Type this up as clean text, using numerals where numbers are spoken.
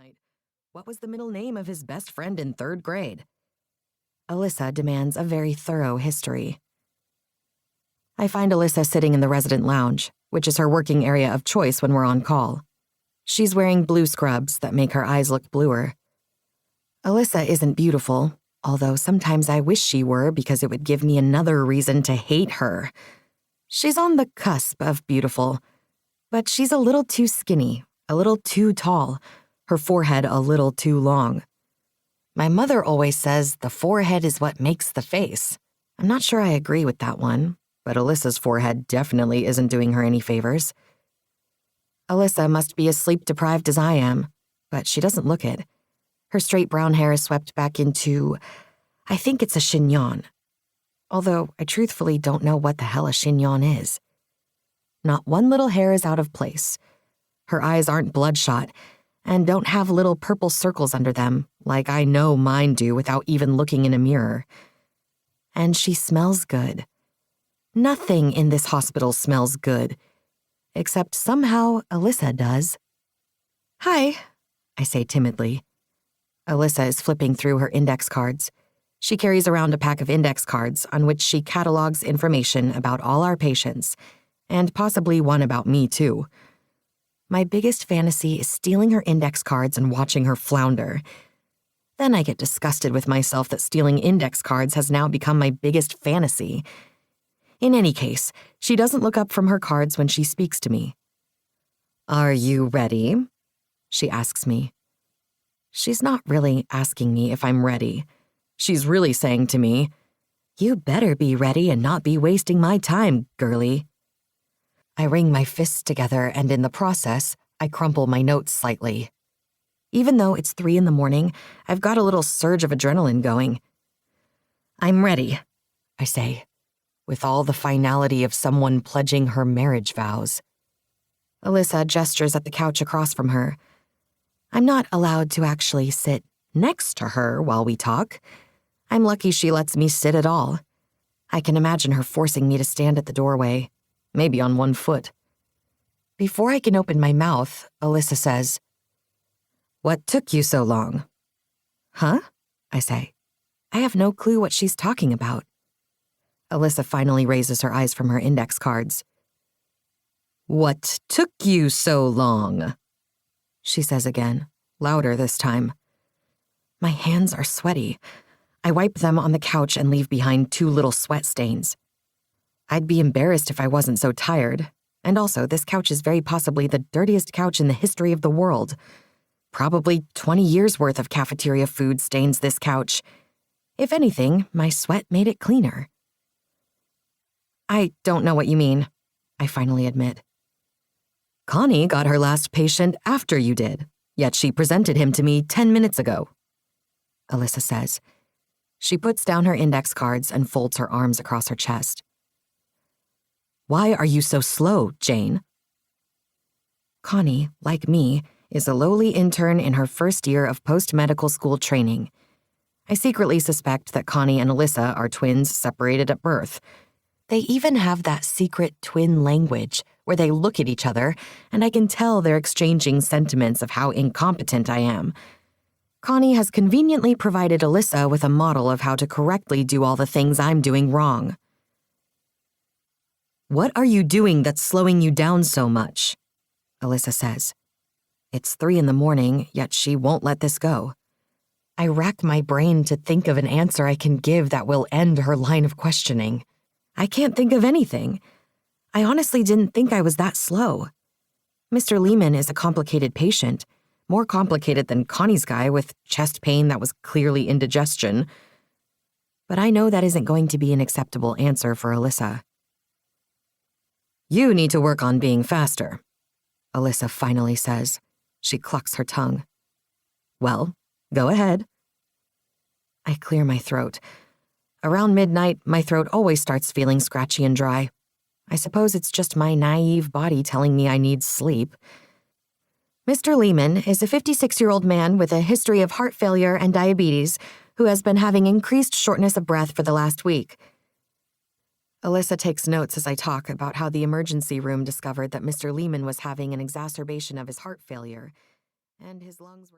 night. What was the middle name of his best friend in 3rd grade? Alyssa demands a very thorough history. I find Alyssa sitting in the resident lounge, which is her working area of choice when we're on call. She's wearing blue scrubs that make her eyes look bluer. Alyssa isn't beautiful, although sometimes I wish she were because it would give me another reason to hate her. She's on the cusp of beautiful, but she's a little too skinny, a little too tall, her forehead a little too long. My mother always says the forehead is what makes the face. I'm not sure I agree with that one, but Alyssa's forehead definitely isn't doing her any favors. Alyssa must be as sleep-deprived as I am, but she doesn't look it. Her straight brown hair is swept back into, I think it's a chignon. Although I truthfully don't know what the hell a chignon is. Not one little hair is out of place. Her eyes aren't bloodshot and don't have little purple circles under them like I know mine do without even looking in a mirror. And she smells good. Nothing in this hospital smells good, except somehow Alyssa does. "Hi," I say timidly. Alyssa is flipping through her index cards. She carries around a pack of index cards on which she catalogs information about all our patients, and possibly one about me too. My biggest fantasy is stealing her index cards and watching her flounder. Then I get disgusted with myself that stealing index cards has now become my biggest fantasy. In any case, she doesn't look up from her cards when she speaks to me. "Are you ready?" she asks me. She's not really asking me if I'm ready. She's really saying to me, "You better be ready and not be wasting my time, girly." I wring my fists together and in the process, I crumple my notes slightly. Even though it's 3 a.m, I've got a little surge of adrenaline going. "I'm ready," I say, with all the finality of someone pledging her marriage vows. Alyssa gestures at the couch across from her. I'm not allowed to actually sit next to her while we talk. I'm lucky she lets me sit at all. I can imagine her forcing me to stand at the doorway, maybe on one foot. Before I can open my mouth, Alyssa says, "What took you so long?" "Huh?" I say. I have no clue what she's talking about. Alyssa finally raises her eyes from her index cards. "What took you so long?" she says again, louder this time. My hands are sweaty. I wipe them on the couch and leave behind 2 little sweat stains. I'd be embarrassed if I wasn't so tired, and also this couch is very possibly the dirtiest couch in the history of the world. Probably 20 years worth of cafeteria food stains this couch. If anything, my sweat made it cleaner. "I don't know what you mean," I finally admit. "Connie got her last patient after you did, yet she presented him to me 10 minutes ago," Alyssa says. She puts down her index cards and folds her arms across her chest. "Why are you so slow, Jane?" Connie, like me, is a lowly intern in her first year of post-medical school training. I secretly suspect that Connie and Alyssa are twins separated at birth. They even have that secret twin language where they look at each other, and I can tell they're exchanging sentiments of how incompetent I am. Connie has conveniently provided Alyssa with a model of how to correctly do all the things I'm doing wrong. "What are you doing that's slowing you down so much?" Alyssa says. It's 3 a.m, yet she won't let this go. I rack my brain to think of an answer I can give that will end her line of questioning. I can't think of anything. I honestly didn't think I was that slow. Mr. Lehman is a complicated patient, more complicated than Connie's guy with chest pain that was clearly indigestion. But I know that isn't going to be an acceptable answer for Alyssa. "You need to work on being faster," Alyssa finally says. She clucks her tongue. "Well, go ahead." I clear my throat. Around midnight, my throat always starts feeling scratchy and dry. I suppose it's just my naive body telling me I need sleep. Mr. Lehman is a 56-year-old man with a history of heart failure and diabetes who has been having increased shortness of breath for the last week. Alyssa takes notes as I talk about how the emergency room discovered that Mr. Lehman was having an exacerbation of his heart failure, and his lungs were...